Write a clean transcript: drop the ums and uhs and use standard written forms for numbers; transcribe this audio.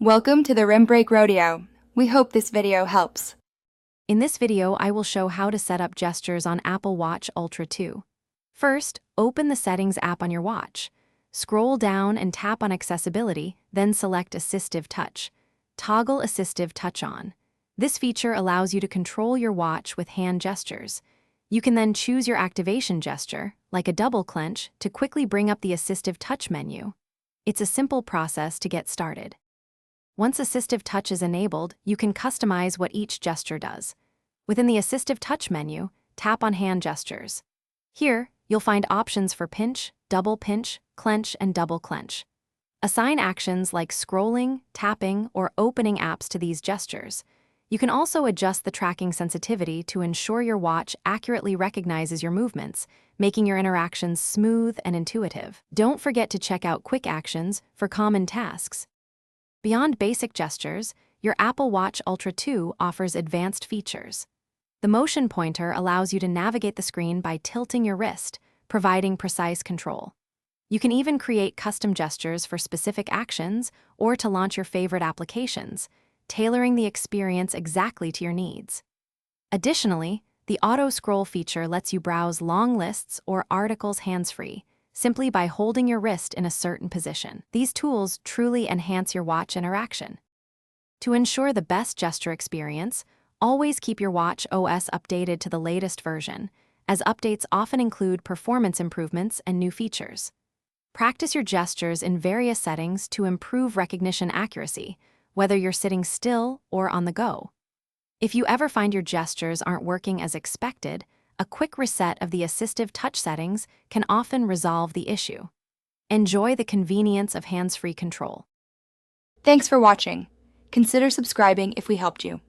Welcome to the Rim Break Rodeo. We hope this video helps. In this video, I will show how to set up gestures on Apple Watch Ultra 2. First, open the Settings app on your watch. Scroll down and tap on Accessibility, then select Assistive Touch. Toggle Assistive Touch on. This feature allows you to control your watch with hand gestures. You can then choose your activation gesture, like a double clench, to quickly bring up the Assistive Touch menu. It's a simple process to get started. Once Assistive Touch is enabled, you can customize what each gesture does. Within the Assistive Touch menu, tap on Hand Gestures. Here, you'll find options for pinch, clench, and double clench. Assign actions like scrolling, tapping, or opening apps to these gestures. You can also adjust the tracking sensitivity to ensure your watch accurately recognizes your movements, making your interactions smooth and intuitive. Don't forget to check out quick actions for common tasks. Beyond basic gestures, your Apple Watch Ultra 2 offers advanced features. The motion pointer allows you to navigate the screen by tilting your wrist, providing precise control. You can even create custom gestures for specific actions or to launch your favorite applications, tailoring the experience exactly to your needs. Additionally, the auto scroll feature lets you browse long lists or articles hands-free, simply by holding your wrist in a certain position. These tools truly enhance your watch interaction. To ensure the best gesture experience, always keep your watch OS updated to the latest version, as updates often include performance improvements and new features. Practice your gestures in various settings to improve recognition accuracy, whether you're sitting still or on the go. If you ever find your gestures aren't working as expected, a quick reset of the Assistive Touch settings can often resolve the issue. Enjoy the convenience of hands-free control. Thanks for watching. Consider subscribing if we helped you.